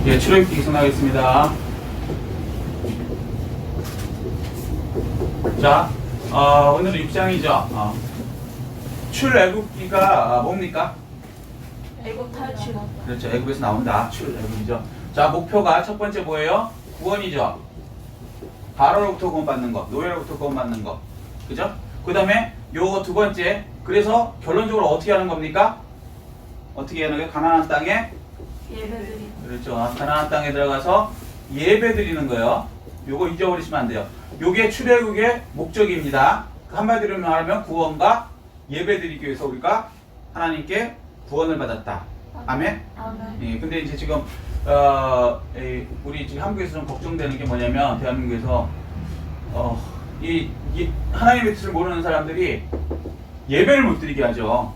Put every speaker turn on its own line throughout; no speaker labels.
예, 출애굽기 계속하겠습니다. 자, 오늘은 6장이죠. 출애굽기가 뭡니까?
애국 탈출.
그렇죠. 애굽에서 나온다. 출애굽이죠. 자, 목표가 첫 번째 뭐예요? 구원이죠. 바로로부터 구원받는 것, 노예로부터 구원받는 것. 그죠? 그 다음에 요 두 번째, 그래서 결론적으로 어떻게 하는 겁니까? 어떻게 하는 거예요? 가나안 땅에
예배드리.
그렇죠. 가나안 땅에 들어가서 예배 드리는 거예요. 요거 잊어버리시면 안 돼요. 요게 출애굽의 목적입니다. 한마디로 말하면 구원과 예배 드리기 위해서 우리가 하나님께 구원을 받았다. 아멘?
아멘.
예, 근데 이제 지금 우리 지금 한국에서 좀 걱정되는 게 뭐냐면 대한민국에서 이 하나님의 뜻을 모르는 사람들이 예배를 못 드리게 하죠.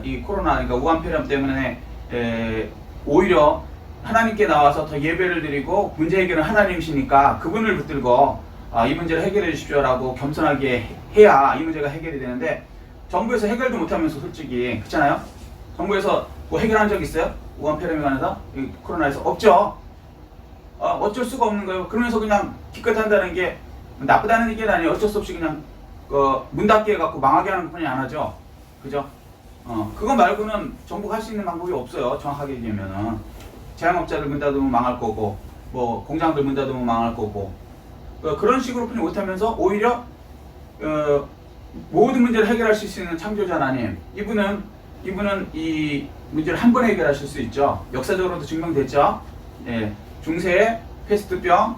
이 코로나, 그러니까 우한폐렴 때문에 오히려 하나님께 나와서 더 예배를 드리고 문제 해결은 하나님이시니까 그분을 붙들고 이 문제를 해결해 주십시오라고 겸손하게 해야 이 문제가 해결이 되는데 정부에서 해결도 못하면서 솔직히 그렇잖아요. 정부에서 뭐 해결한 적 있어요? 우한폐렴에 관해서? 이 코로나에서? 없죠. 어쩔 수가 없는 거예요. 그러면서 그냥 기껏 한다는 게 나쁘다는 얘기는 아니에요. 어쩔 수 없이 그냥 문 닫게 해갖고 망하게 하는 것뿐이 안 하죠. 그죠? 그거 말고는 정부가 할 수 있는 방법이 없어요. 정확하게 얘기하면은. 제약업자들 문 닫으면 망할 거고, 뭐, 공장들 문 닫으면 망할 거고. 그런 식으로 뿐이 못하면서 오히려, 모든 문제를 해결할 수 있는 창조자 하나님. 이분은 이 문제를 한 번에 해결하실 수 있죠. 역사적으로도 증명됐죠. 예. 중세의 패스트병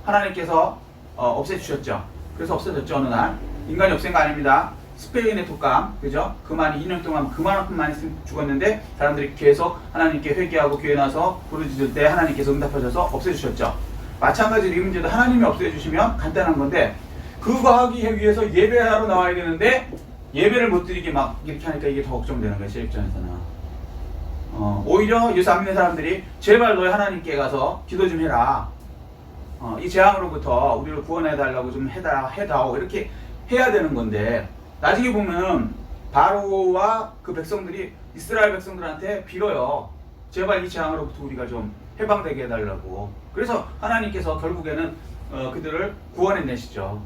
하나님께서 없애주셨죠. 그래서 없어졌죠. 어느 날. 인간이 없앤 거 아닙니다. 스페인의 독감, 그죠? 그만이 2년 동안 그만큼 많이 죽었는데 사람들이 계속 하나님께 회개하고 교회 나서 부르짖을 때 하나님께서 응답하셔서 없애주셨죠. 마찬가지로 이 문제도 하나님이 없애주시면 간단한 건데 그거 하기 위해서 예배하러 나와야 되는데 예배를 못 드리게 막 이렇게 하니까 이게 더 걱정되는 거예요. 제 입장에서는. 오히려 예수 안 믿는 사람들이 제발 너희 하나님께 가서 기도 좀 해라. 이 재앙으로부터 우리를 구원해달라고 좀 해다오 이렇게 해야 되는 건데 나중에 보면 바로와 그 백성들이 이스라엘 백성들한테 빌어요. 제발 이 재앙으로부터 우리가 좀 해방되게 해달라고. 그래서 하나님께서 결국에는 그들을 구원해내시죠.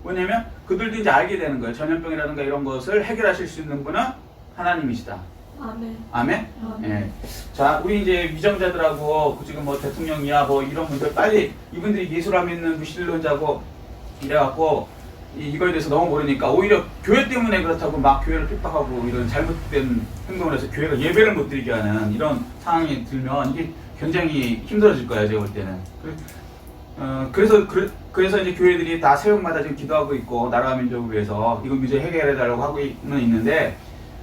왜냐면 그들도 이제 알게 되는 거예요. 전염병이라든가 이런 것을 해결하실 수 있는 분은 하나님이시다.
아멘.
아멘?
아멘.
예. 자, 우리 이제 위정자들하고 지금 뭐 대통령이야 뭐 이런 분들 빨리 이분들이 예수를 안 믿는 무신론자고 이래갖고 이거에 대해서 너무 모르니까 오히려 교회 때문에 그렇다고 막 교회를 핍박하고 이런 잘못된 행동을 해서 교회가 예배를 못 드리게 하는 이런 상황이 들면 이게 굉장히 힘들어질 거예요. 제가 볼 때는. 그래서 이제 교회들이 다 새벽마다 지금 기도하고 있고 나라와 민족을 위해서 이거 문제 해결해달라고 하고는 있는데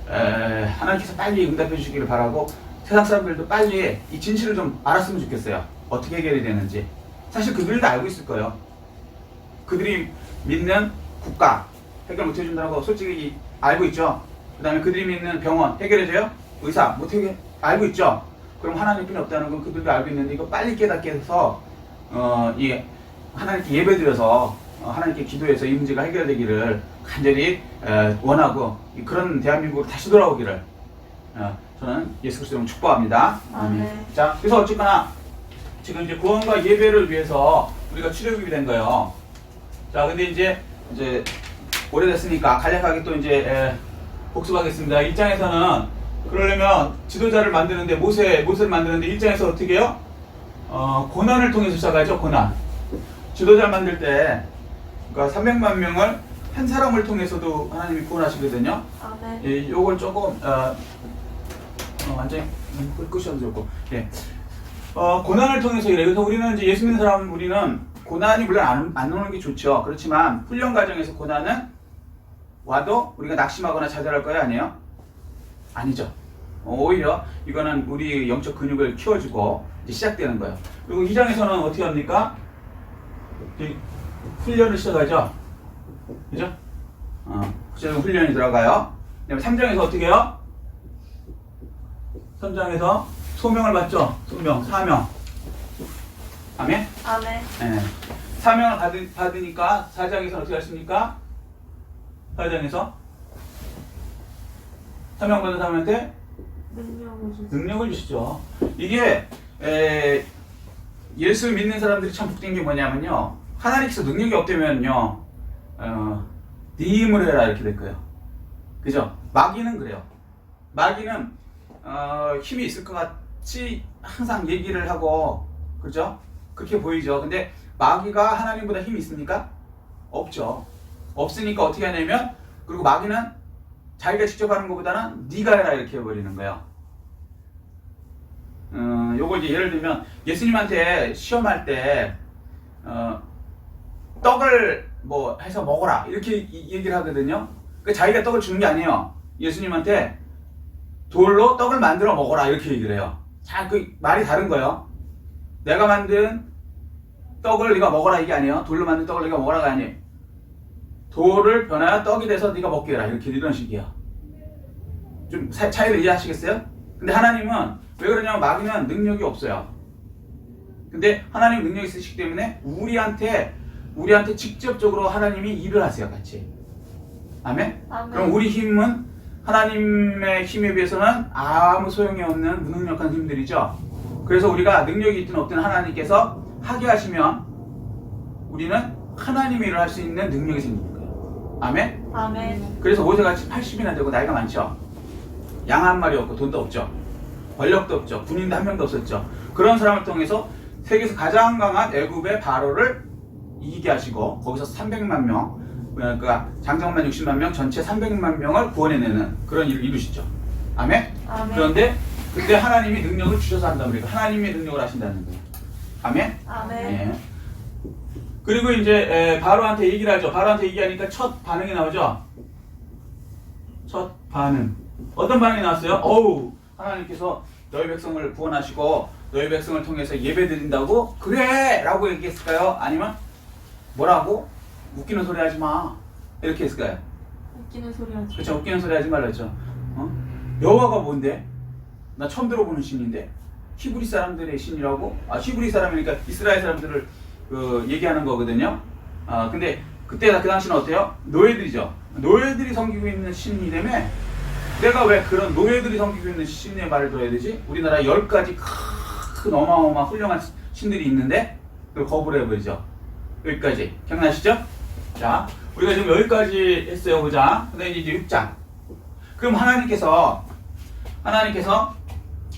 하나님께서 빨리 응답해 주시기를 바라고 세상 사람들도 빨리 이 진실을 좀 알았으면 좋겠어요. 어떻게 해결이 되는지. 사실 그들도 알고 있을 거예요. 그들이 믿는 국가 해결 못 해준다고 솔직히 알고 있죠. 그 다음에 그들이 믿는 병원 해결해줘요? 의사 못 해결 알고 있죠. 그럼 하나님뿐이 없다는 건 그들도 알고 있는데 이거 빨리 깨닫게 해서 이 하나님께 예배드려서 하나님께 기도해서 이 문제가 해결되기를 간절히 원하고 그런 대한민국으로 다시 돌아오기를 저는 예수 그리스도로 축복합니다.
아멘.
자, 그래서 어쨌거나 지금 이제 구원과 예배를 위해서 우리가 출애굽이 된 거예요. 자, 근데 이제 오래됐으니까 간략하게 또 이제 복습하겠습니다. 1장에서는 그러려면 지도자를 만드는데 모세를 만드는데 1장에서 어떻게 해요? 고난을 통해서 시작하죠. 고난. 지도자를 만들 때 그러니까 300만 명을 한 사람을 통해서도 하나님이 구원하시거든요.
아멘.
예, 요걸 조금 완전히 끄셔도 좋고. 예. 고난을 통해서 이래요. 그래서 우리는 이제 예수 믿는 사람 우리는 고난이 물론 안 오는 게 좋죠. 그렇지만 훈련 과정에서 고난은 와도 우리가 낙심하거나 좌절할 거예요, 아니에요? 아니죠. 오히려 이거는 우리 영적 근육을 키워주고 이제 시작되는 거예요. 그리고 2장에서는 어떻게 합니까? 훈련을 시작하죠. 그죠? 구체적인 훈련이 들어가요. 그다음에 3장에서 어떻게 해요? 3장에서 소명을 받죠. 사명. 아멘?
아멘.
네. 사명을 받으니까 4장에서 어떻게 하십니까? 4장에서 사명받은 사람한테
능력을 주시죠.
능력을 주시죠. 이게 예수 믿는 사람들이 참 복된 게 뭐냐면요. 하나님께서 능력이 없다면요. 네 힘을 해라 이렇게 될 거예요. 그죠? 마귀는 그래요. 마귀는 힘이 있을 것 같이 항상 얘기를 하고 그죠? 그렇게 보이죠. 근데 마귀가 하나님보다 힘이 있습니까? 없죠. 없으니까 어떻게 하냐면 그리고 마귀는 자기가 직접 하는 것보다는 네가 해라 이렇게 해버리는 거예요. 요거 이제 예를 들면 예수님한테 시험할 때 떡을 뭐 해서 먹어라 이렇게 얘기를 하거든요. 그 자기가 떡을 주는 게 아니에요. 예수님한테 돌로 떡을 만들어 먹어라 이렇게 얘기를 해요. 자, 그 말이 다른 거예요. 내가 만든 떡을 네가 먹어라 이게 아니에요. 돌로 만든 떡을 네가 먹어라가 아니에요. 돌을 변하여 떡이 돼서 네가 먹게 해라 이렇게 이런 식이야. 좀 차이를 이해하시겠어요? 근데 하나님은 왜 그러냐면 마귀는 능력이 없어요. 근데 하나님 능력이 있으시기 때문에 우리한테 직접적으로 하나님이 일을 하세요. 같이. 아멘?
아멘.
그럼 우리 힘은 하나님의 힘에 비해서는 아무 소용이 없는 무능력한 힘들이죠. 그래서 우리가 능력이 있든 없든 하나님께서 하게 하시면 우리는 하나님의 일을 할 수 있는 능력이 생기는 거예요. 아멘?
아멘.
그래서 모세같이 80이나 되고 나이가 많죠. 양 한 마리 없고 돈도 없죠. 권력도 없죠. 군인도 한 명도 없었죠. 그런 사람을 통해서 세계에서 가장 강한 애굽의 바로를 이기게 하시고 거기서 300만 명, 그러니까 장정만 60만 명, 전체 300만 명을 구원해내는 그런 일을 이루시죠. 아멘?
아멘.
그런데 그때 하나님이 능력을 주셔서 한다는 거예요. 하나님의 능력을 하신다는 거예요. 아멘?
아멘.
네. 그리고 이제 바로한테 얘기를 하죠. 바로한테 얘기하니까 첫 반응이 나오죠. 첫 반응. 어떤 반응이 나왔어요? 어우, 하나님께서 너희 백성을 구원하시고 너희 백성을 통해서 예배 드린다고? 그래! 라고 얘기했을까요? 아니면 뭐라고? 웃기는 소리 하지 마. 이렇게 했을까요?
웃기는 소리 하지.
그렇죠. 웃기는 소리 하지 말라 했죠. 여호와가 뭔데? 나 처음 들어보는 신인데? 히브리 사람들의 신이라고? 히브리 사람이니까 이스라엘 사람들을 얘기하는 거거든요. 근데 그때 그 당시는 어때요? 노예들이죠. 노예들이 섬기고 있는 신이라며 내가 왜 그런 노예들이 섬기고 있는 신의 말을 들어야 되지? 우리나라에 10가지 큰 어마어마한 훌륭한 신들이 있는데 그걸 거부를 해버리죠. 여기까지. 기억나시죠? 자, 우리가 지금 여기까지 했어요. 보자. 그 다음에 이제 6장. 그럼 하나님께서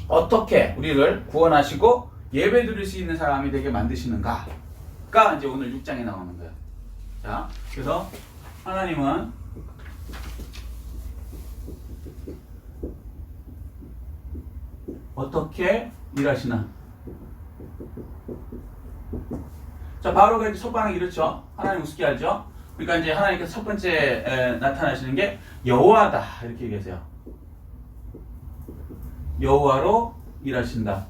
어떻게 우리를 구원하시고 예배 드릴 수 있는 사람이 되게 만드시는가가 이제 오늘 6장에 나오는 거예요. 자, 그래서 하나님은 어떻게 일하시나? 자, 바로가 이제 첫 반응이 이렇죠. 하나님 우습게 알죠? 그러니까 이제 하나님께서 첫 번째 나타나시는 게 여호와다 이렇게 얘기하세요. 여호와로 일하신다.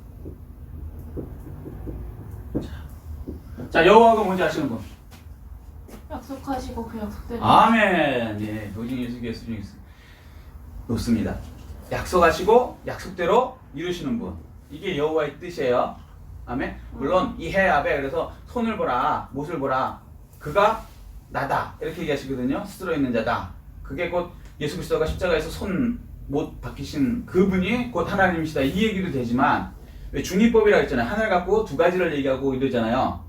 자, 여호와가 뭔지 아시는 분?
약속하시고 그 약속대로.
아멘. 예, 노진 예수 놓습니다. 약속하시고 약속대로 이루시는 분. 이게 여호와의 뜻이에요. 아멘. 물론 이해 아베 그래서 손을 보라, 못을 보라. 그가 나다 이렇게 얘기하시거든요. 스스로 있는 자다. 그게 곧 예수 그리스도가 십자가에서 손 못 박히신 그분이 곧 하나님이시다 이 얘기도 되지만 왜 중의법이라고 했잖아요. 하나를 갖고 두 가지를 얘기하고 이러잖아요.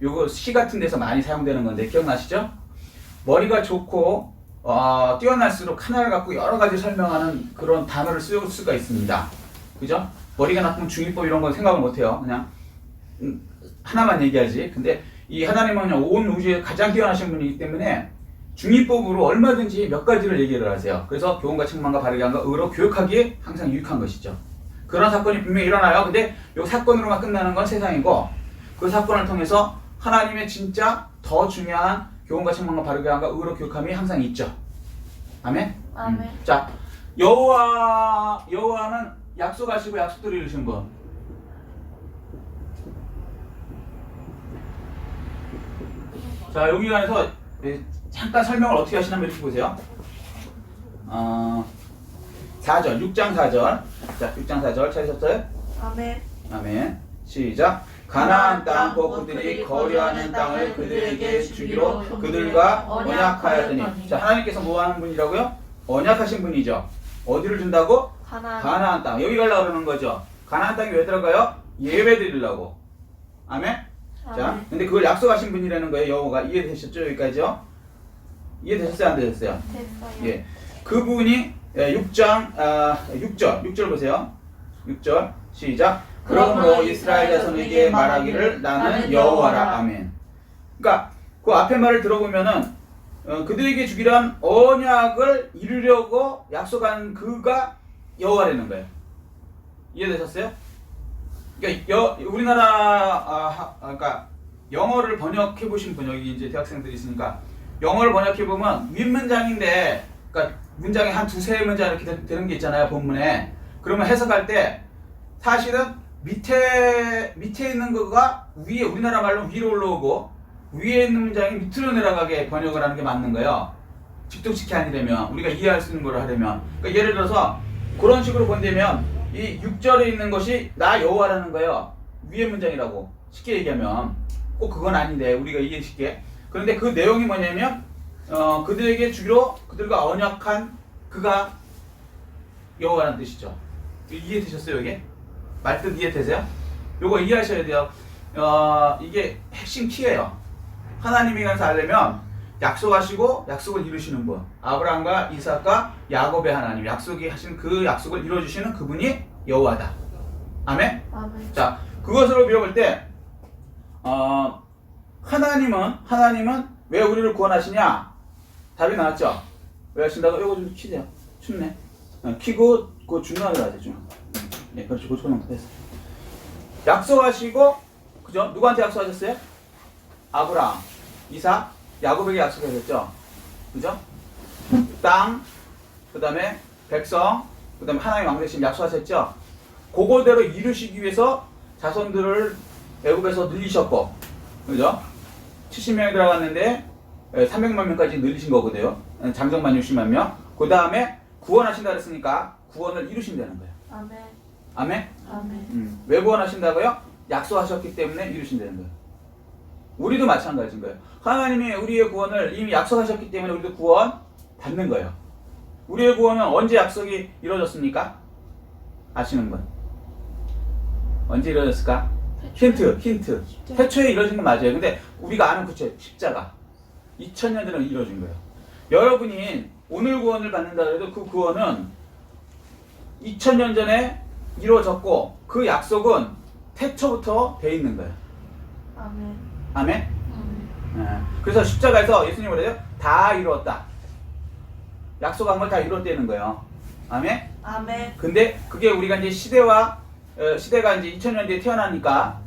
요거 시 같은 데서 많이 사용되는 건데 기억나시죠? 머리가 좋고 뛰어날수록 하나를 갖고 여러 가지 설명하는 그런 단어를 쓸 수가 있습니다. 그죠? 머리가 나쁘면 중의법 이런 건 생각을 못해요. 그냥 하나만 얘기하지. 근데 이 하나님은 온 우주에 가장 뛰어나신 분이기 때문에 중의법으로 얼마든지 몇 가지를 얘기를 하세요. 그래서 교훈과 책망과 바르게 함과 의로 교육하기에 항상 유익한 것이죠. 그런 사건이 분명히 일어나요. 근데 이 사건으로만 끝나는 건 세상이고 그 사건을 통해서 하나님의 진짜 더 중요한 교훈과 책망과 바르게 함과 의로 교육함이 항상 있죠. 아멘?
아멘.
자, 여호와는 약속하시고 약속대로 이루신 분. 자, 여기 안에서 잠깐 설명을 어떻게 하시냐면 이렇게 보세요. 4절, 6장 4절. 자, 6장 4절 찾으셨어요?
아멘.
아멘. 시작. 가나안 땅 복부들이 거류하는 땅을 그들에게 주기로 그들과 언약하였더니. 자, 하나님께서 뭐 하는 분이라고요? 언약하신 분이죠. 어디를 준다고?
가나안.
가나안 땅. 여기 가려고 그러는 거죠. 가나안 땅이 왜 들어가요? 예배 드리려고. 아멘? 자, 근데 그걸 약속하신 분이라는 거예요. 여호와가. 이해되셨죠? 여기까지요? 이해되셨어요? 안 되셨어요?
됐어요.
예. 그분이 6절 보세요. 6절 시작. 그러므로 이스라엘 자손에게 말하기를 나는 여호와라. 아멘. 그러니까 그 앞에 말을 들어보면은 그들에게 주기란 언약을 이루려고 약속한 그가 여호와라는 거예요. 이해되셨어요? 그러니까 그러니까 영어를 번역해 보신 분 여기 이제 대학생들이 있으니까 영어를 번역해 보면 윗문장인데 그러니까 문장이 한 두세 문장 이렇게 되는 게 있잖아요, 본문에. 그러면 해석할 때 사실은 밑에 있는 거가 위에, 우리나라 말로 위로 올라오고 위에 있는 문장이 밑으로 내려가게 번역을 하는 게 맞는 거예요. 직독직해 아니려면 우리가 이해할 수 있는 걸 하려면. 그러니까 예를 들어서 그런 식으로 본다면 이 6절에 있는 것이 나 여호와라는 거예요. 위에 문장이라고 쉽게 얘기하면. 꼭 그건 아닌데 우리가 이해 쉽게. 그런데 그 내용이 뭐냐면 그들에게 주기로 그들과 언약한 그가 여호와라는 뜻이죠. 이해되셨어요 이게? 말뜻 이해되세요? 요거 이해하셔야 돼요. 이게 핵심 키예요. 하나님에 관해서 알려면 약속하시고 약속을 이루시는 분, 아브라함과 이삭과 야곱의 하나님, 약속이 하신 그 약속을 이루어주시는 그분이 여호와다. 아멘?
아멘.
자, 그것으로 비워볼 때 하나님은 왜 우리를 구원하시냐? 답이 나왔죠? 왜 하신다고? 이거 좀 키세요. 춥네. 키고 그 중간으로 하세요. 중간. 네, 그렇지. 고쳐놓고 됐어. 약속하시고, 그죠? 누구한테 약속하셨어요? 아브라함, 이삭, 야곱에게 약속하셨죠? 그죠? 땅, 그 다음에 백성, 그 다음에 하나님 왕 대신 약속하셨죠? 그거대로 이루시기 위해서 자손들을 애굽에서 늘리셨고, 그죠? 70명이 들어갔는데 300만 명까지 늘리신 거거든요. 장정만 60만 명. 그 다음에 구원하신다 그랬으니까 구원을 이루신다는 거예요.
아멘.
아멘?
아멘.
왜 구원하신다고요? 약속하셨기 때문에 이루신다는 거예요. 우리도 마찬가지인 거예요. 하나님이 우리의 구원을 이미 약속하셨기 때문에 우리도 구원 받는 거예요. 우리의 구원은 언제 약속이 이루어졌습니까? 아시는 분? 언제 이루어졌을까? 힌트. 태초에 이루어진 건 맞아요. 근데 우리가 아는 구체 십자가. 2000년 전에 이루어진 거예요. 여러분이 오늘 구원을 받는다 해도 그 구원은 2000년 전에 이루어졌고 그 약속은 태초부터 돼 있는 거예요.
아멘.
아멘?
아멘.
그래서 십자가에서 예수님이 그래요. 다 이루었다. 약속한 걸 다 이루었다는 거예요. 아멘?
아멘.
근데 그게 우리가 이제 시대가 이제 2000년 뒤에 태어나니까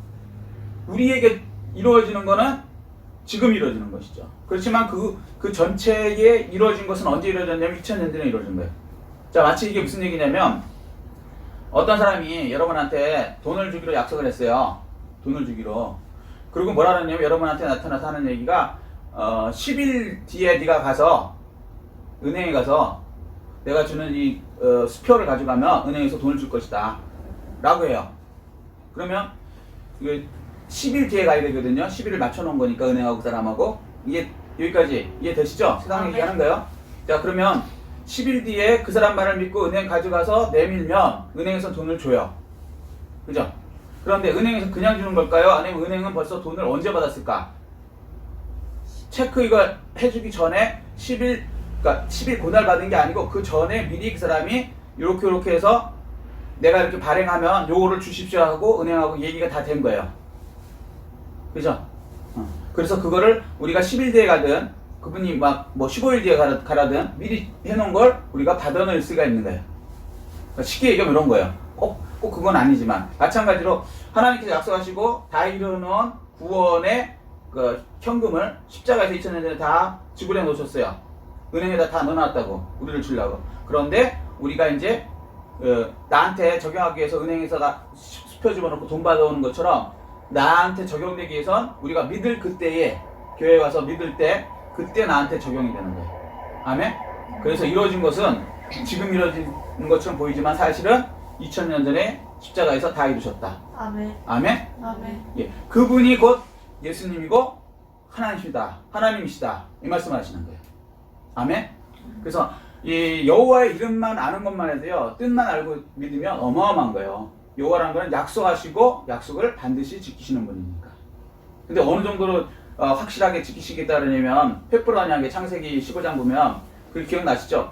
우리에게 이루어지는 거는 지금 이루어지는 것이죠. 그렇지만 그 전체에 이루어진 것은 언제 이루어졌냐면 2000년 전에 이루어진 거예요. 자, 마치 이게 무슨 얘기냐면 어떤 사람이 여러분한테 돈을 주기로 약속을 했어요. 돈을 주기로. 그리고 뭐라 그랬냐면 여러분한테 나타나서 하는 얘기가 10일 뒤에 네가 가서 은행에 가서 내가 주는 이 수표를 가져가면 은행에서 돈을 줄 것이다 라고 해요. 그러면 10일 뒤에 가야 되거든요. 10일을 맞춰놓은 거니까 은행하고 그 사람하고. 이게 여기까지 이해되시죠? 세상 얘기하는 거예요. 자, 그러면 10일 뒤에 그 사람 말을 믿고 은행 가져가서 내밀면 은행에서 돈을 줘요. 그죠? 그런데 은행에서 그냥 주는 걸까요? 아니면 은행은 벌써 돈을 언제 받았을까? 체크 이거 해주기 전에 10일, 그러니까 10일 그날 받은 게 아니고 그 전에 미리 그 사람이 이렇게 해서 내가 이렇게 발행하면 요거를 주십시오 하고 은행하고 얘기가 다 된 거예요. 그죠? 그래서 그거를 우리가 10일 뒤에 가든 그분이 막 뭐 15일 뒤에 가라든 미리 해놓은 걸 우리가 받아놓을 수가 있는 거예요. 그러니까 쉽게 얘기하면 이런 거예요. 꼭 그건 아니지만 마찬가지로 하나님께서 약속하시고 다 이루어놓은 구원의 그 현금을 십자가에서 2000년 전에 다 지불해 놓으셨어요. 은행에다 다 넣어놨다고 우리를 주려고. 그런데 우리가 이제 나한테 적용하기 위해서 은행에서 수표 집어넣고 돈 받아오는 것처럼 나한테 적용되기 위해선 우리가 믿을 그때에 교회 와서 믿을 때 그때 나한테 적용이 되는 거예요. 아멘? 그래서 이루어진 것은 지금 이루어진 것처럼 보이지만 사실은 2000년 전에 십자가에서 다 이루셨다.
아멘.
아멘?
아멘.
예, 그분이 곧 예수님이고 하나님이시다. 이 말씀을 하시는 거예요. 아멘? 그래서 이 여호와의 이름만 아는 것만 해도요, 뜻만 알고 믿으면 어마어마한 거예요. 여호와라는 거는 약속하시고 약속을 반드시 지키시는 분이니까. 근데 어느 정도로 확실하게 지키시겠다 그러냐면 횃불 언약의 창세기 15장 보면 그 기억나시죠?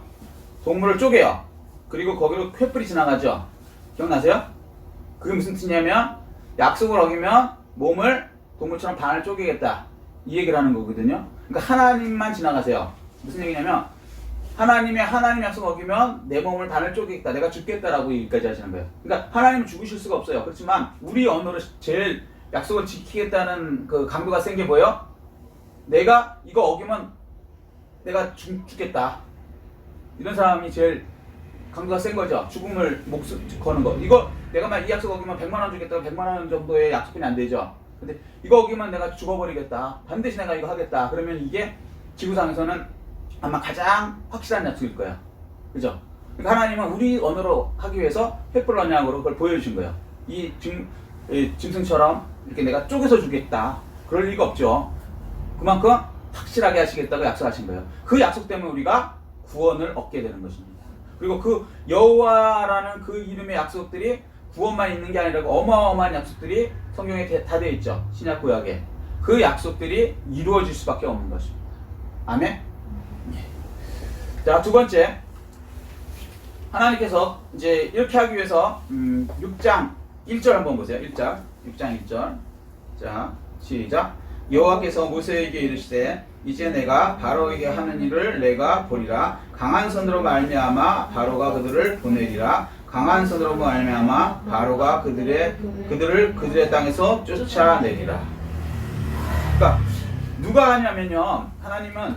동물을 쪼개요. 그리고 거기로 횃불이 지나가죠. 기억나세요? 그게 무슨 뜻이냐면 약속을 어기면 몸을 동물처럼 반을 쪼개겠다 이 얘기를 하는 거거든요. 그러니까 하나님만 지나가세요. 무슨 얘기냐면 하나님 약속 어기면 내 몸을 반을 쪼개겠다, 내가 죽겠다라고 얘기까지 하시는 거예요. 그러니까 하나님은 죽으실 수가 없어요. 그렇지만 우리 언어로 제일 약속을 지키겠다는 그 강도가 센 게 뭐예요? 내가 이거 어기면 내가 죽겠다. 이런 사람이 제일 강도가 센 거죠. 죽음을 목숨 거는 거. 이거 내가 막 이 약속 어기면 100만 원 주겠다. 100만 원 정도의 약속이 안 되죠. 근데 이거 어기면 내가 죽어버리겠다. 반드시 내가 이거 하겠다. 그러면 이게 지구상에서는 아마 가장 확실한 약속일 거야. 그죠? 그러니까 하나님은 우리 언어로 하기 위해서 횃불 언약으로 그걸 보여주신 거예요. 이 짐승처럼 이렇게 내가 쪼개서 주겠다. 그럴 리가 없죠. 그만큼 확실하게 하시겠다고 약속하신 거예요. 그 약속 때문에 우리가 구원을 얻게 되는 것입니다. 그리고 그 여호와라는 그 이름의 약속들이 구원만 있는 게 아니라 어마어마한 약속들이 성경에 다 되어 있죠. 신약 구약에. 그 약속들이 이루어질 수밖에 없는 것입니다. 아멘? 자, 두 번째. 하나님께서 이제 이렇게 하기 위해서 6장 1절 한번 보세요. 6장 1절. 자, 시작. 여호와께서 모세에게 이르시되 이제 내가 바로에게 하는 일을 내가 보리라. 강한 손으로 말미암아 바로가 그들을 보내리라. 강한 손으로 말미암아 바로가 그들을 그들의 땅에서 쫓아내리라. 그러니까 누가 하냐면요, 하나님은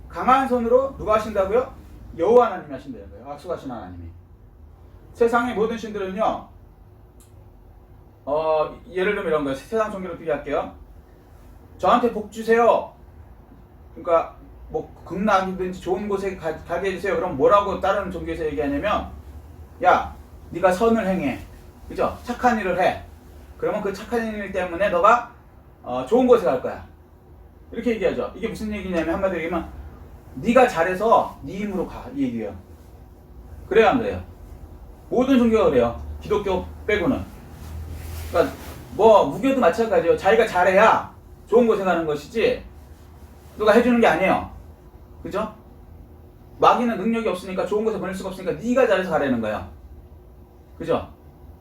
강한 손으로 누가 하신다고요? 여호와 하나님이 하신다는 거예요. 약속하신 하나님이. 세상의 모든 신들은요, 예를 들면 이런 거예요. 세상 종교로 비교할게요. 저한테 복 주세요. 그러니까 뭐 극락이든지 좋은 곳에 가게 해주세요. 그럼 뭐라고 다른 종교에서 얘기하냐면, 야, 네가 선을 행해, 그죠? 착한 일을 해. 그러면 그 착한 일 때문에 너가 좋은 곳에 갈 거야. 이렇게 얘기하죠. 이게 무슨 얘기냐면 한마디로 얘기하면 네가 잘해서 네 힘으로 가, 이 얘기예요. 그래야 안 그래요? 모든 종교가 그래요. 기독교 빼고는. 그러니까 뭐 무교도 마찬가지예요. 자기가 잘해야 좋은 곳에 가는 것이지 누가 해주는 게 아니에요. 그죠? 마귀는 능력이 없으니까 좋은 곳에 보낼 수가 없으니까 네가 잘해서 가라는 거야. 그죠?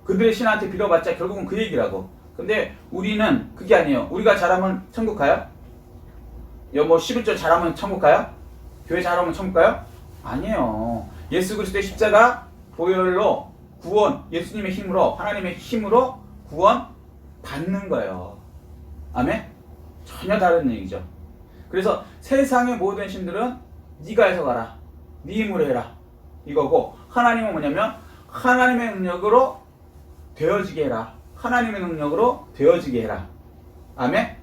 그들의 신한테 빌어봤자 결국은 그 얘기라고. 근데 우리는 그게 아니에요. 우리가 잘하면 천국 가요? 뭐 11조 잘하면 천국 가요? 교회 잘하면 천국 가요? 아니에요. 예수 그리스도의 십자가 보혈로 구원, 예수님의 힘으로, 하나님의 힘으로 구원 받는 거예요. 아멘? 전혀 다른 얘기죠. 그래서 세상의 모든 신들은 네가 해서 가라, 네 힘으로 해라, 이거고, 하나님은 뭐냐면 하나님의 능력으로 되어지게 해라. 하나님의 능력으로 되어지게 해라. 아멘?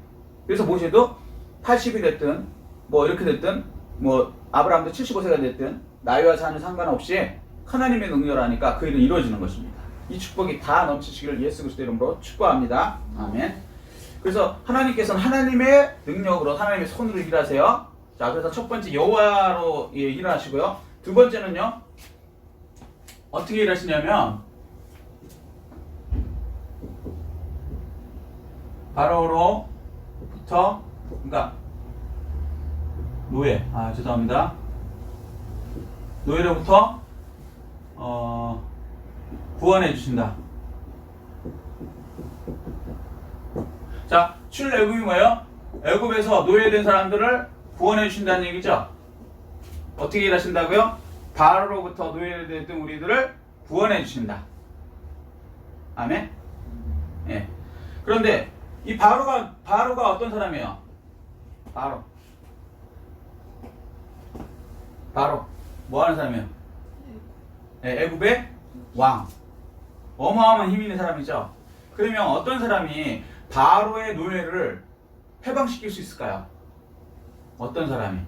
그래서 모세도 80이 됐든 뭐 이렇게 됐든 뭐 아브라함도 75세가 됐든 나이와 사는 상관없이 하나님의 능력을 하니까 그 일은 이루어지는 것입니다. 이 축복이 다 넘치시기를 예수 그리스도 이름으로 축복합니다. 아멘. 그래서 하나님께서는 하나님의 능력으로, 하나님의 손으로 일하세요. 자, 그래서 첫 번째 여호와로 일하시고요. 두 번째는요, 어떻게 일하시냐면 바로로부터, 그러니까 죄송합니다. 노예로부터 구원해 주신다. 자, 출애굽이 뭐예요? 애굽에서 노예된 사람들을 구원해 주신다는 얘기죠. 어떻게 일하신다고요? 바로로부터 노예됐던 우리들을 구원해 주신다. 아멘. 예. 그런데 이 바로가 어떤 사람이에요? 바로 뭐 하는 사람이에요? 네, 애굽의 왕. 어마어마한 힘 있는 사람이죠. 그러면 어떤 사람이 바로의 노예를 해방시킬 수 있을까요? 어떤 사람이?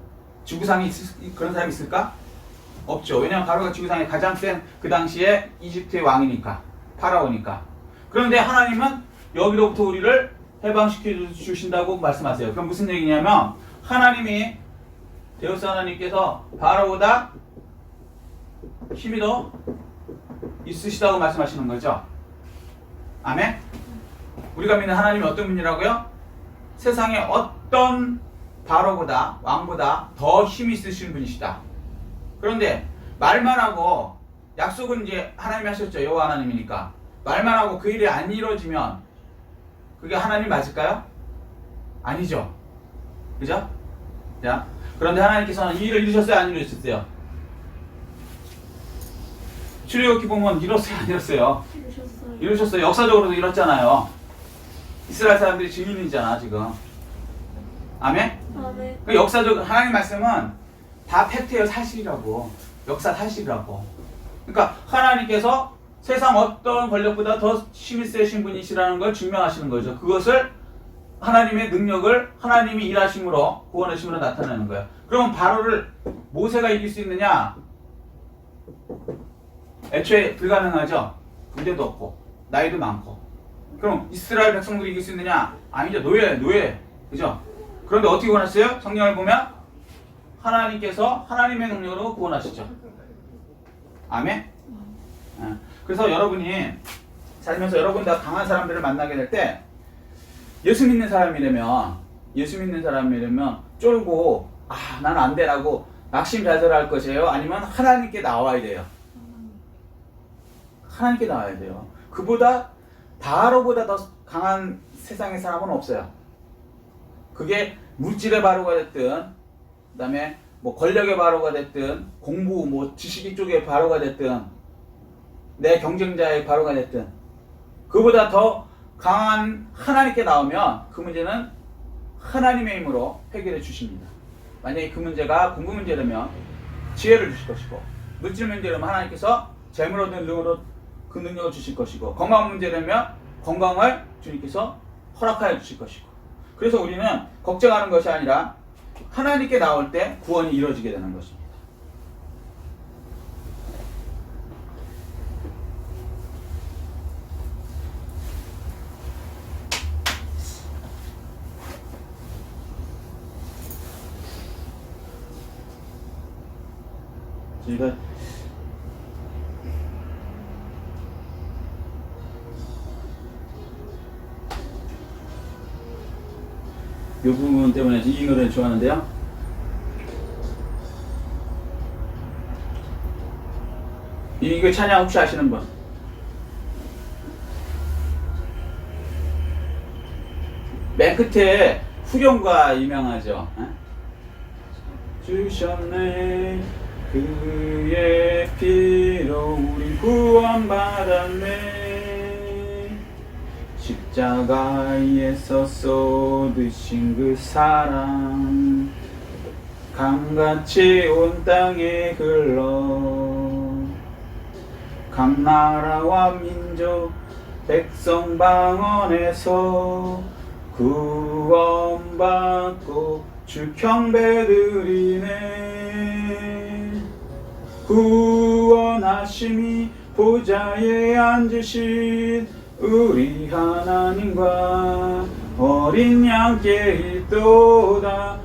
지구상에 그런 사람이 있을까? 없죠. 왜냐하면 바로가 지구상에 가장 센 그 당시에 이집트의 왕이니까, 파라오니까. 그런데 하나님은 여기로부터 우리를 해방시켜 주신다고 말씀하세요. 그럼 무슨 얘기냐면 하나님이, 데우스 하나님께서 바로보다 힘이 더 있으시다고 말씀하시는 거죠. 아멘? 우리가 믿는 하나님이 어떤 분이라고요? 세상에 어떤 바로보다 왕보다 더 힘이 있으신 분이시다. 그런데 말만 하고 약속은 이제 하나님이 하셨죠. 여호와 하나님이니까. 말만 하고 그 일이 안 이루어지면 그게 하나님 맞을까요? 아니죠. 그죠? 자, 그런데 하나님께서는 이 일을 이루셨어요? 안 이루셨어요? 출애굽기 보면 이뤘어요? 안 이뤘어요?
이루셨어요.
이루셨어요. 역사적으로도 이뤘잖아요. 이스라엘 사람들이 증인이잖아 지금. 아멘?
아멘.
그 역사적 하나님 말씀은 다 팩트예요. 사실이라고. 역사 사실이라고. 그러니까 하나님께서 세상 어떤 권력보다 더 힘이 세신 분이시라는 걸 증명하시는 거죠. 그것을 하나님의 능력을 하나님이 일하심으로 구원하심으로 나타내는 거예요. 그러면 바로를 모세가 이길 수 있느냐? 애초에 불가능하죠. 군대도 없고 나이도 많고. 그럼 이스라엘 백성들이 이길 수 있느냐? 아니죠. 노예. 그죠? 그런데 어떻게 구원했어요? 성경을 보면 하나님께서 하나님의 능력으로 구원하시죠. 아멘? 그래서 여러분이 살면서 여러분 다 강한 사람들을 만나게 될 때 예수 믿는 사람이라면 쫄고 나는 안 되라고 낙심자절할 것이에요? 아니면 하나님께 나와야 돼요? 하나님께 나와야 돼요. 그보다 바로보다 더 강한 세상의 사람은 없어요. 그게 물질의 바로가 됐든 그 다음에 뭐 권력의 바로가 됐든 공부 뭐 지식 쪽의 바로가 됐든 내 경쟁자의 바로가 됐든 그보다 더 강한 하나님께 나오면 그 문제는 하나님의 힘으로 해결해 주십니다. 만약에 그 문제가 공부 문제라면 지혜를 주실 것이고 물질 문제라면 하나님께서 재물 얻는 능력으로 그 능력을 주실 것이고 건강 문제라면 건강을 주님께서 허락하여 주실 것이고 그래서 우리는 걱정하는 것이 아니라 하나님께 나올 때 구원이 이루어지게 되는 것입니다. 저희가 이 부분 때문에 이 노래를 좋아하는데요. 이거 찬양 혹시 아시는 분? 맨 끝에 후렴가 유명하죠. 주셨네 그의 피로 우리 구원받았네 십자가에서 쏟으신 그 사랑 강같이 온 땅에 흘러 각 나라와 민족 백성 방언에서 구원받고 주 경배드리네 구원하심이 보좌에 앉으신 우리 하나님과 어린 양께 있도다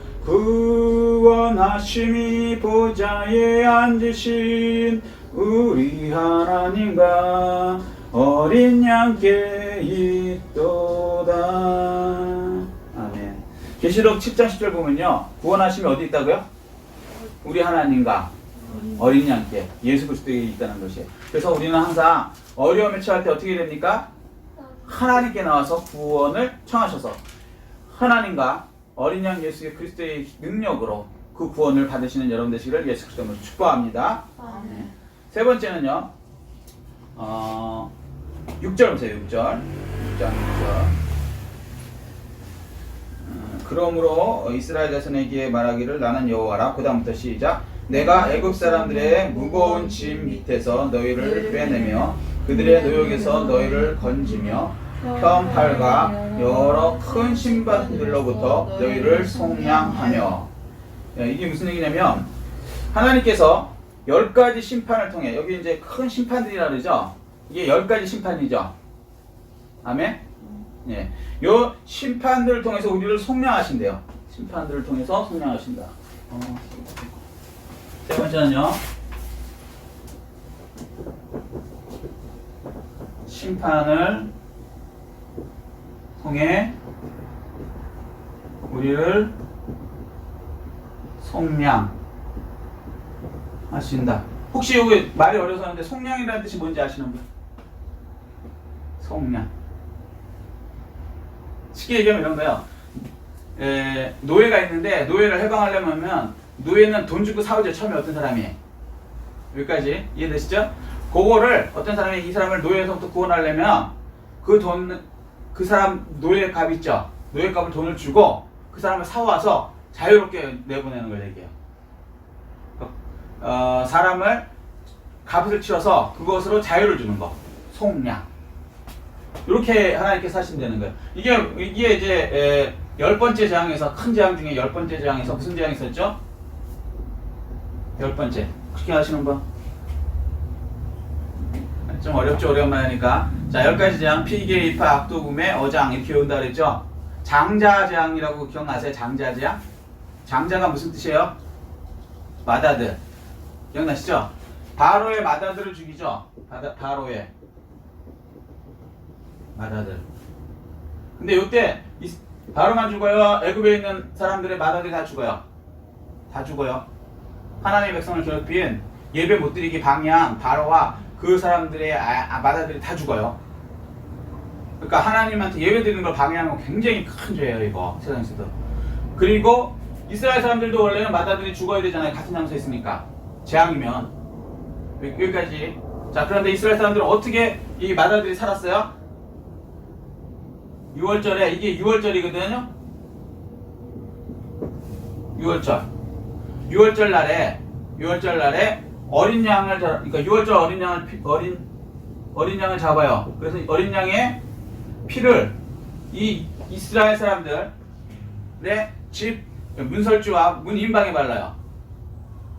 구원하심이 보좌에 앉으신 우리 하나님과 어린 양께 있도다. 아멘. 계시록 7장 10절 보면요 구원하심이 어디 있다고요? 우리 하나님과 어린 양께 예수 그리스도에 있다는 것이에요. 그래서 우리는 항상 어려움에 처할 때 어떻게 됩니까? 하나님께 나와서 구원을 청하셔서 하나님과 어린 양 예수 그리스도의 능력으로 그 구원을 받으시는 여러분 되시기를 예수 그리스도로 축복합니다.
아멘.
세 번째는요 6절 보세요. 6절. 그러므로 이스라엘 자손에게 말하기를 나는 여호와라. 그 다음부터 시작. 내가 애굽 사람들의 무거운 짐 밑에서 너희를 빼내며 그들의 노역에서 너희를 건지며 편팔과 여러 큰 신받들로부터 너희를 속량하며. 이게 무슨 얘기냐면 하나님께서 10가지 심판을 통해 여기 이제 큰 심판들이라 그러죠. 이게 10가지 심판이죠. 아멘? 예. 요 심판들을 통해서 우리를 속량하신대요. 심판들을 통해서 속량하신다. 세 번째는요. 심판을 통해 우리를 속량하신다. 혹시 여기 말이 어려서 하는데 속량이라는 뜻이 뭔지 아시는 분? 속량. 쉽게 얘기하면 이런 거예요. 노예가 있는데 노예를 해방하려면 노예는 돈 주고 사오죠. 처음에 어떤 사람이. 여기까지 이해되시죠? 그거를 어떤 사람이 이 사람을 노예에서부터 구원하려면 그 사람 노예값 있죠. 노예값을 돈을 주고 그 사람을 사와서 자유롭게 내보내는 걸 얘기해요. 사람을 값을 치러서 그것으로 자유를 주는 거. 속량. 이렇게 하나님께서 하시면 되는 거예요. 이게 이제 10번째 재앙에서 큰 재앙 중에 10번째 재앙에서 무슨 재앙이 있었죠? 10번째. 그렇게 하시는 분? 좀 어렵죠. 오랜만에 하니까. 자, 10가지 재앙. 피계, 이파, 악도금의 어장 이렇게 온다 그랬죠? 장자 재앙이라고 기억나세요? 장자 재앙? 장자가 무슨 뜻이에요? 마다들. 기억나시죠? 바로의 마다들을 죽이죠? 바로의 마다들. 근데 이때 바로만 죽어요? 애굽에 있는 사람들의 마다들이 다 죽어요? 다 죽어요. 하나님의 백성을 괴롭힌 예배 못 드리기 방향 바로와 그 사람들의 마다들이 다 죽어요. 그러니까 하나님한테 예배 드리는 걸 방해하는 건 굉장히 큰 죄예요, 이거 세상에서도. 그리고 이스라엘 사람들도 원래는 마다들이 죽어야 되잖아요. 같은 장소에 있으니까. 재앙이면. 여기까지. 자, 그런데 이스라엘 사람들은 어떻게 이 마다들이 살았어요? 6월절에, 이게 6월절이거든요? 6월절 날에 어린 양을, 그러니까 6월절 어린 양을 잡아요. 그래서 어린 양의 피를 이 이스라엘 사람들의 집 문설주와 문 인방에 발라요.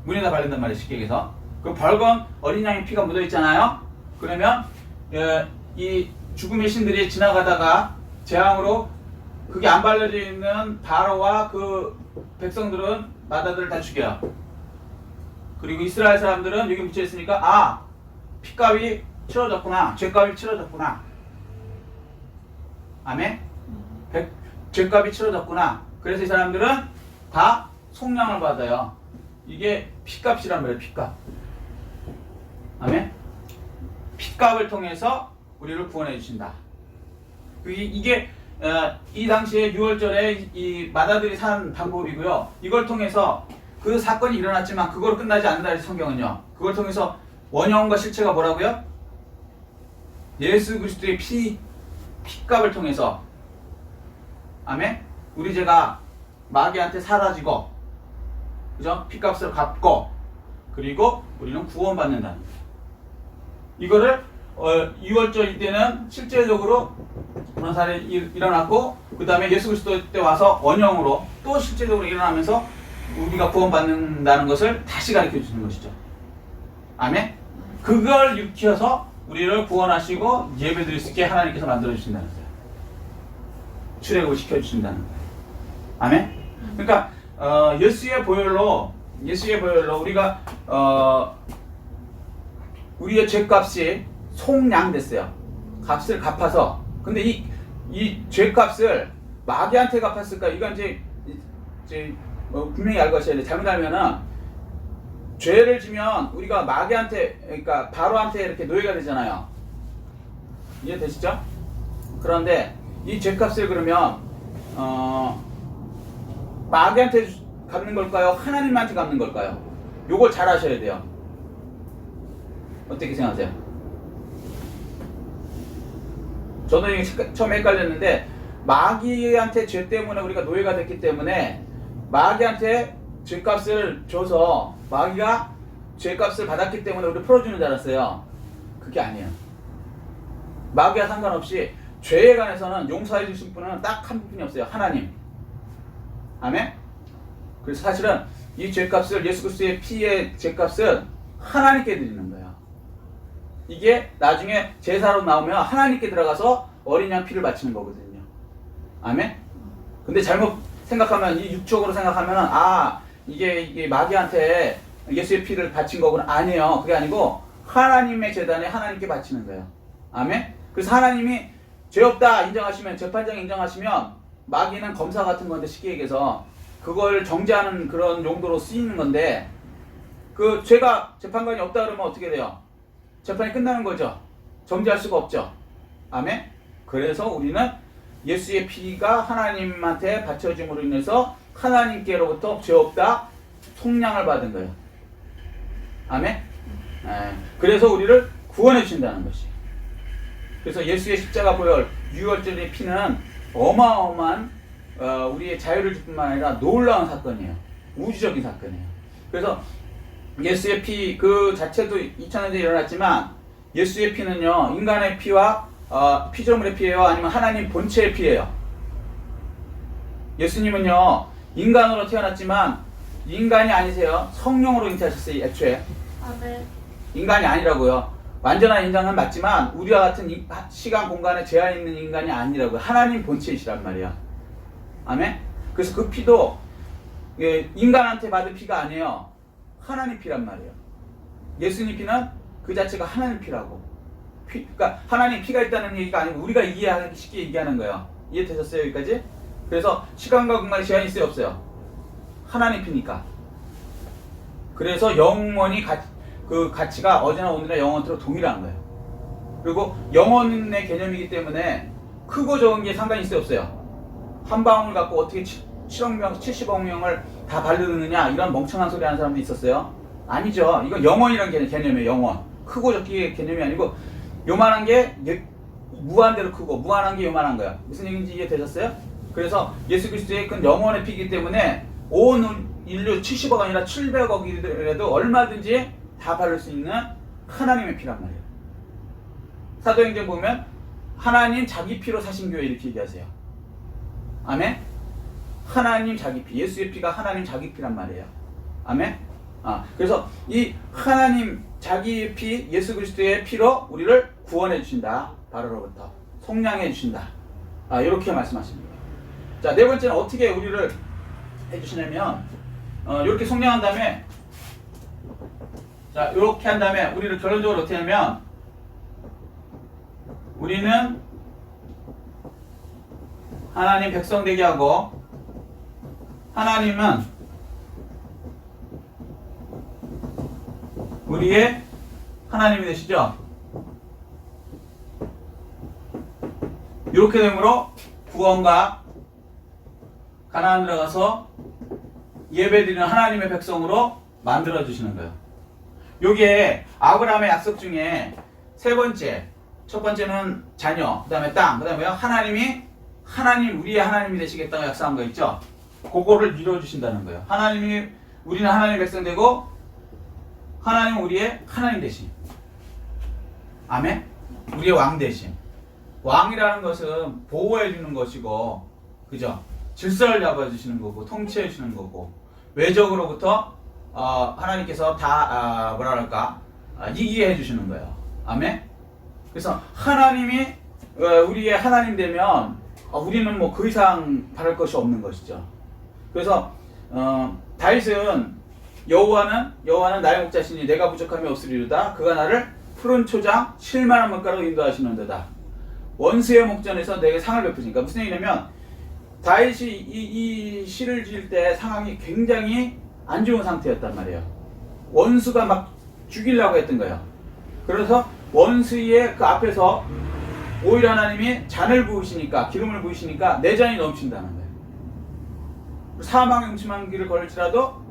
문에다 바른단 말이에요. 쉽게 얘기해서. 그 벌건 어린 양의 피가 묻어 있잖아요. 그러면 이 죽음의 신들이 지나가다가 재앙으로 그게 안 발려져 있는 바로와 그 백성들은 마다들을 다 죽여요. 그리고 이스라엘 사람들은 여기 묻혀 있으니까 피값이 치러졌구나. 죄값이 치러졌구나. 아멘? 죄값이 치러졌구나. 그래서 이 사람들은 다 속량을 받아요. 이게 피값이란 말이에요. 피값. 아멘? 피값을 통해서 우리를 구원해 주신다. 이게 이 당시에 6월절에 이 마다들이 산 방법이고요. 이걸 통해서 그 사건이 일어났지만 그걸로 끝나지 않는다. 성경은요. 그걸 통해서 원형과 실체가 뭐라고요? 예수 그리스도의 피값을 통해서, 아멘? 우리 죄가 마귀한테 사라지고, 그죠? 피값을 갚고, 그리고 우리는 구원받는다는 거예요. 이거를 6월절 때는 실제적으로 그런 사례 일어났고, 그 다음에 예수 그리스도 때 와서 원형으로 또 실제적으로 일어나면서 우리가 구원받는다는 것을 다시 가르쳐 주시는 것이죠. 아멘? 그걸 일으켜서 우리를 구원하시고 예배드릴 수 있게 하나님께서 만들어 주신다는 거예요. 출애굽을 시켜 주신다는 거예요. 아멘? 그러니까 예수의 보혈로 우리가 우리의 죄값이 속량됐어요. 값을 갚아서. 근데 이 죄값을 마귀한테 갚았을까? 이건 이제 분명히 알고 하셔야 돼요. 잘못 알면은 죄를 지면 우리가 마귀한테, 그러니까 바로한테 이렇게 노예가 되잖아요. 이해되시죠? 그런데 이 죄값을 그러면 마귀한테 갚는 걸까요? 하나님한테 갚는 걸까요? 요걸 잘 아셔야 돼요. 어떻게 생각하세요? 저도 이게 처음에 헷갈렸는데, 마귀한테 죄 때문에 우리가 노예가 됐기 때문에 마귀한테 죄값을 줘서 마귀가 죄값을 받았기 때문에 우리를 풀어주는 줄 알았어요. 그게 아니에요. 마귀와 상관없이 죄에 관해서는 용서해 주신 분은 딱 한 분이 없어요. 하나님. 아멘? 그래서 사실은 이 죄값을, 예수 그리스도의 피의 죄값을 하나님께 드리는 거예요. 이게 나중에 제사로 나오면 하나님께 들어가서 어린 양 피를 바치는 거거든요. 아멘? 근데 잘못 생각하면, 이 육적으로 생각하면 이게 마귀한테 예수의 피를 바친 거구나. 아니에요. 그게 아니고 하나님의 제단에 하나님께 바치는 거예요. 아멘? 그래서 하나님이 죄 없다 인정하시면, 재판장 인정하시면 마귀는 검사 같은 건데, 쉽게 얘기해서 그걸 정죄하는 그런 용도로 쓰이는 건데, 그 죄가 재판관이 없다 그러면 어떻게 돼요? 재판이 끝나는 거죠. 정죄할 수가 없죠. 아멘. 그래서 우리는 예수의 피가 하나님한테 바쳐짐으로 인해서 하나님께로부터 죄 없다 속량을 받은 거예요. 아멘. 그래서 우리를 구원해 주신다는 것이. 그래서 예수의 십자가 보혈 유월절의 피는 어마어마한 우리의 자유를 줄 뿐만 아니라 놀라운 사건이에요. 우주적인 사건이에요. 그래서 예수의 피 그 자체도 2000년 전에 일어났지만, 예수의 피는요 인간의 피와 피조물의 피예요, 아니면 하나님 본체의 피예요. 예수님은요 인간으로 태어났지만 인간이 아니세요. 성령으로 잉태하셨어요. 애초에
아멘.
인간이 아니라고요. 완전한 인간은 맞지만 우리와 같은 시간 공간에 제한 있는 인간이 아니라고요. 하나님 본체이시란 말이야. 아멘. 그래서 그 피도 인간한테 받은 피가 아니에요. 하나님 피란 말이에요. 예수님 피는 그 자체가 하나님 피라고. 그러니까 하나님 피가 있다는 얘기가 아니고 우리가 이해하기 쉽게 얘기하는 거예요. 이해되셨어요 여기까지? 그래서 시간과 공간에 제한이 있어요 없어요? 하나님 피니까. 그래서 영원히 그 가치가 어제나 오늘이나 영원토록 동일한 거예요. 그리고 영혼의 개념이기 때문에 크고 적은 게 상관이 있어요 없어요? 한 방울 갖고 어떻게 7억 명, 70억 명을 다 바르느냐, 이런 멍청한 소리 하는 사람도 있었어요. 아니죠. 이건 영원이라는 개념이에요. 영원. 크고 적기의 개념이 아니고, 요만한 게 무한대로 크고 무한한 게 요만한 거야. 무슨 얘기인지 이해되셨어요? 그래서 예수 그리스도의 그 영원의 피이기 때문에 온 인류 70억 아니라 700억이라도 얼마든지 다 바를 수 있는 하나님의 피란 말이에요. 사도행전 보면 하나님 자기 피로 사신 교회 이렇게 얘기하세요. 아멘? 하나님 자기 피, 예수의 피가 하나님 자기 피란 말이에요. 아멘? 그래서 이 하나님 자기 피, 예수 그리스도의 피로 우리를 구원해 주신다. 바로로부터 속량해 주신다. 이렇게 말씀하십니다. 자, 네 번째는 어떻게 우리를 해주시냐면, 이렇게 속량한 다음에, 자, 이렇게 한 다음에 우리를 결론적으로 어떻게 하냐면, 우리는 하나님 백성 되게 하고, 하나님은 우리의 하나님이 되시죠. 이렇게 되므로 구원과 가나안 들어가서 예배드리는 하나님의 백성으로 만들어 주시는 거예요. 요게 아브라함의 약속 중에 세 번째, 첫 번째는 자녀, 그 다음에 땅, 그 다음에 하나님, 우리의 하나님이 되시겠다고 약속한 거 있죠. 그거를 이루어주신다는 거예요. 우리는 하나님의 백성 되고, 하나님은 우리의 하나님 되심. 아멘? 우리의 왕 되심. 왕이라는 것은 보호해주는 것이고, 그죠? 질서를 잡아주시는 거고, 통치해주시는 거고, 외적으로부터, 하나님께서 다, 이기게 해주시는 거예요. 아멘? 그래서 하나님이, 우리의 하나님 되면, 우리는 뭐 그 이상 바랄 것이 없는 것이죠. 그래서 다윗은 여호와는 나의 목자시니 내가 부족함이 없으리로다. 그가 나를 푸른 초장 쉴만한 물가로 인도하시는도다. 원수의 목전에서 내게 상을 베푸시니까. 무슨 얘기냐면 다윗이 이 시를 지을 때 상황이 굉장히 안 좋은 상태였단 말이에요. 원수가 막 죽이려고 했던 거예요. 그래서 원수의 그 앞에서 오히려 하나님이 잔을 부으시니까, 기름을 부으시니까 내 잔이 넘친다는 거예요. 사망의 음침한 길을 걸을지라도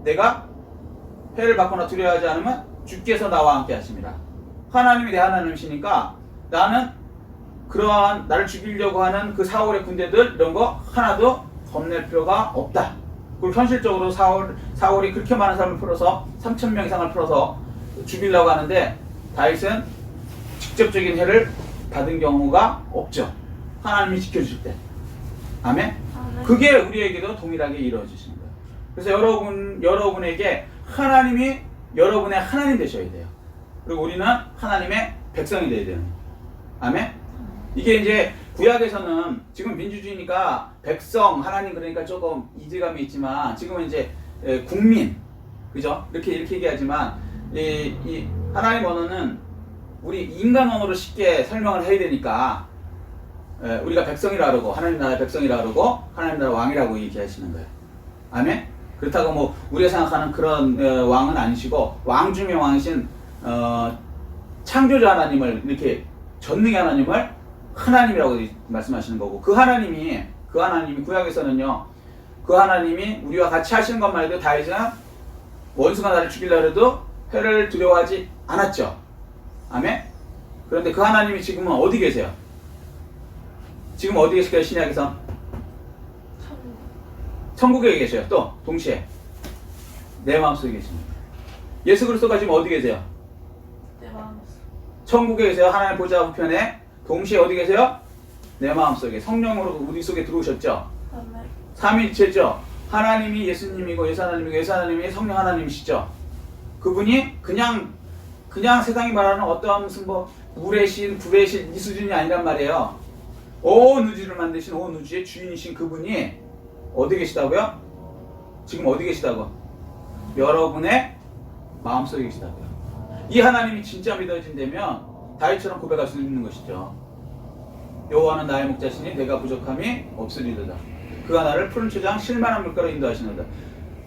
내가 해를 받거나 두려워하지 않으면 주께서 나와 함께 하십니다. 하나님이 내 하나님이시니까 나는 그러한 나를 죽이려고 하는 그 사울의 군대들 이런 거 하나도 겁낼 필요가 없다. 그리고 현실적으로 사울이 그렇게 많은 사람을 풀어서 3,000명 이상을 풀어서 죽이려고 하는데 다윗은 직접적인 해를 받은 경우가 없죠. 하나님이 지켜주실 때. 아멘? 그게 우리에게도 동일하게 이루어지시는 거예요. 그래서 여러분에게 하나님이 여러분의 하나님 되셔야 돼요. 그리고 우리는 하나님의 백성이 되어야 되는 거예요. 아멘? 이게 이제 구약에서는 지금 민주주의니까 백성, 하나님 그러니까 조금 이질감이 있지만 지금은 이제 국민, 그죠? 이렇게 얘기하지만 이 하나님 언어는 우리 인간 언어로 쉽게 설명을 해야 되니까 우리가 백성이라 그러고 하나님 나라 백성이라 그러고 하나님 나라 왕이라고 얘기하시는 거예요. 아멘. 그렇다고 뭐 우리가 생각하는 그런 왕은 아니시고 왕 중에 왕이신 창조자 하나님을 이렇게 전능의 하나님을 하나님이라고 말씀하시는 거고 그 하나님이 구약에서는요 그 하나님이 우리와 같이 하시는 것만 해도 다윗은 원수가 나를 죽이려 해도 해를 두려워하지 않았죠. 아멘. 그런데 그 하나님이 지금은 어디 계세요? 지금 어디 계실까요? 신약에서
천국.
천국에 계셔요. 또 동시에 내 마음속에 계십니다. 예수 그리스도가 지금 어디 계세요?
내 마음속.
천국에 계세요. 하나님 보좌 우편에. 동시에 어디 계세요? 내 마음속에 성령으로 우리 속에 들어오셨죠.
아멘.
삼위일체죠. 하나님이 예수님이고 예수 하나님이고 예수 하나님이 성령 하나님이시죠. 그분이 그냥 세상이 말하는 어떠한 무슨 뭐 물의 신, 불의 신 이 수준이 아니란 말이에요. 온 우주를 만드신 온 우주의 주인이신 그분이 어디 계시다고요? 지금 어디 계시다고? 여러분의 마음속에 계시다고요. 이 하나님이 진짜 믿어진다면 다윗처럼 고백할 수 있는 것이죠. 여호와는 나의 목자시니 내가 부족함이 없으리로다. 그가 나를 푸른 초장 실만한 물가로 인도하시노다.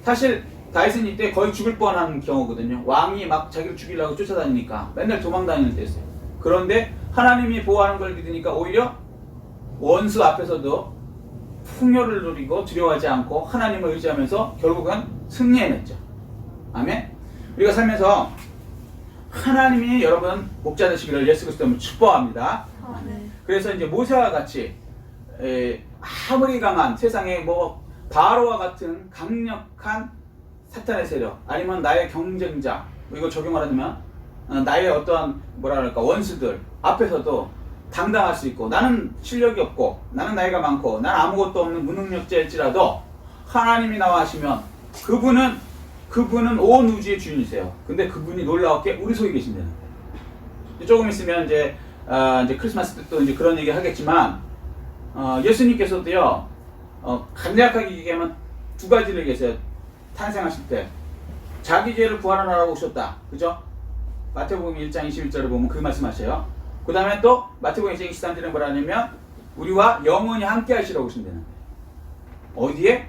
사실 다윗은 이때 거의 죽을 뻔한 경우거든요. 왕이 막 자기를 죽이려고 쫓아다니니까 맨날 도망다니는 때였어요. 그런데 하나님이 보호하는 걸 믿으니까 오히려 원수 앞에서도 풍요를 누리고 두려워하지 않고 하나님을 의지하면서 결국은 승리해냈죠. 아멘. 우리가 살면서 하나님이 여러분 목자 되시기를 예수 그리스도로 축복합니다.
아멘.
그래서 이제 모세와 같이 아무리 강한 세상에 뭐 바로와 같은 강력한 사탄의 세력 아니면 나의 경쟁자 이거 적용하려면 나의 어떠한 뭐라 그럴까 원수들 앞에서도 당당할 수 있고 나는 실력이 없고 나는 나이가 많고 난 아무것도 없는 무능력자일지라도 하나님이 나와 하시면 그분은 온 우주의 주인이세요. 근데 그분이 놀라웠게 우리 속에 계신다는 거예요. 조금 있으면 이제 크리스마스 때 또 이제 그런 얘기 하겠지만 예수님께서도요 간략하게 얘기하면 두 가지를 얘기했어요. 탄생하실 때 자기 죄를 구하러 오셨다. 그죠? 마태복음 1장 21절을 보면 그 말씀하셔요. 그 다음에 또 마태복음 1장 23절에 뭐라 하냐면 우리와 영원히 함께 하시라고 오신다는 거예요. 어디에?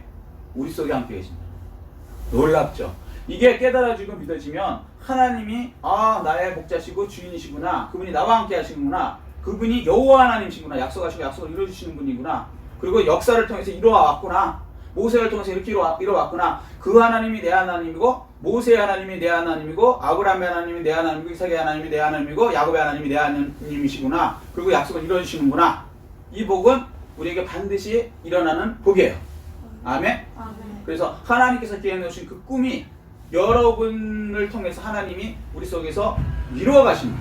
우리 속에 함께 계신다. 놀랍죠? 이게 깨달아지고 믿어지면 하나님이 나의 목자시고 주인이시구나. 그분이 나와 함께 하시는구나. 그분이 여호와 하나님이시구나. 약속하시고 약속을 이루어주시는 분이구나. 그리고 역사를 통해서 이루어왔구나. 모세를 통해서 이렇게 이루어왔구나. 그 하나님이 내 하나님이고 모세의 하나님이 내 하나님이고 아브라함의 하나님이 내 하나님이고 이삭의 하나님이 내 하나님이고 야곱의 하나님이 내 하나님이시구나. 그리고 약속을 이루어주시는구나. 이 복은 우리에게 반드시 일어나는 복이에요. 아멘?
아멘.
그래서 하나님께서 기획해놓으신 그 꿈이 여러분을 통해서 하나님이 우리 속에서 이루어 가십니다.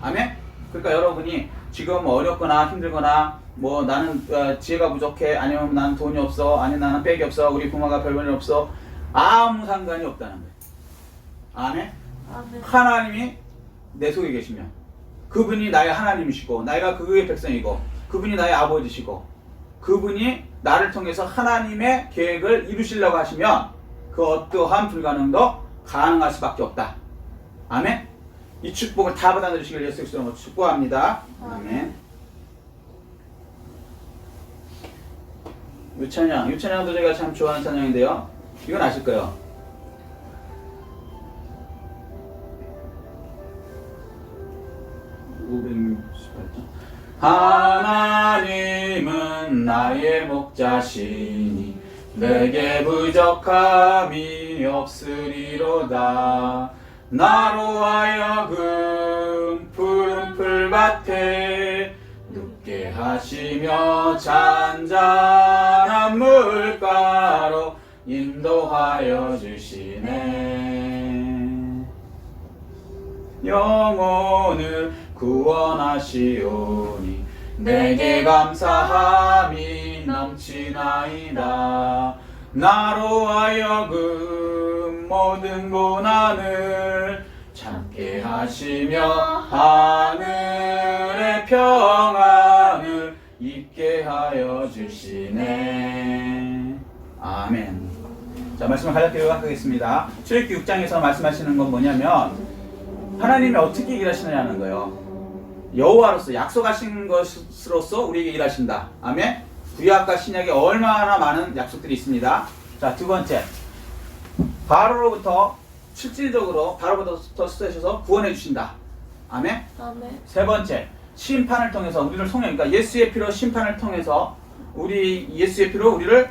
아멘? 그러니까 여러분이 지금 어렵거나 힘들거나 뭐 나는 지혜가 부족해 아니면 나는 돈이 없어 아니면 나는 백이 없어 우리 부모가 별볼일 없어 아무 상관이 없다는 거예요. 아멘?
아멘.
하나님이 내 속에 계시면 그분이 나의 하나님이시고 나가 그의 백성이고 그분이 나의 아버지시고 그분이 나를 통해서 하나님의 계획을 이루시려고 하시면 그 어떠한 불가능도 가능할 수밖에 없다. 아멘? 이 축복을 다 받아들이시길 예수 그리스도로 축복합니다. 아멘. 유찬양도 제가 참 좋아하는 찬양인데요. 이건 아실 거예요. 하나님은 나의 목자시니 내게 부족함이 없으리로다. 나로 하여금 푸른 풀밭에 눕게 하시며 잔잔한 물가로 인도하여 주시네. 영혼을 구원하시오니 내게 감사함이 넘치나이다. 나로 하여금 모든 고난을 참게 하시며 하늘의 평안을 입게 하여 주시네. 아멘. 자, 말씀을 간략히 요약하겠습니다. 출애굽기 6장에서 말씀하시는 건 뭐냐면 하나님이 어떻게 일하시느냐는 거예요. 여호와로서 약속하신 것으로서 우리에게 일하신다. 아멘. 구약과 신약에 얼마나 많은 약속들이 있습니다. 자, 두 번째, 바로로부터 실질적으로 바로부터 쓰셔서 구원해 주신다. 아멘.
아멘.
세 번째, 심판을 통해서 우리를 그러니까 예수의 피로 심판을 통해서 예수의 피로 우리를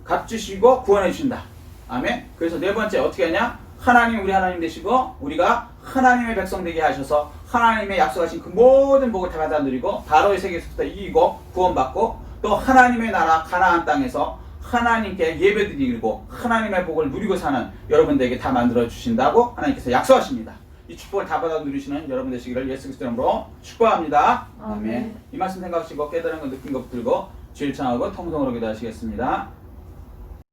값주시고 구원해 주신다. 아멘. 그래서 네 번째 어떻게 하냐? 하나님 우리 하나님 되시고 우리가 하나님의 백성 되게 하셔서 하나님의 약속하신 그 모든 복을 다 받아 누리고 바로의 세계에서부터 이기고 구원받고 또 하나님의 나라 가나안 땅에서 하나님께 예배드리고 하나님의 복을 누리고 사는 여러분들에게 다 만들어 주신다고 하나님께서 약속하십니다. 이 축복을 다 받아 누리시는 여러분 되시기를 예수 그리스도 이름으로 축복합니다. 아멘. 이 말씀 생각하시고 깨달은 것 느낀 것 들고 주일 청하고 통성으로 기도하시겠습니다.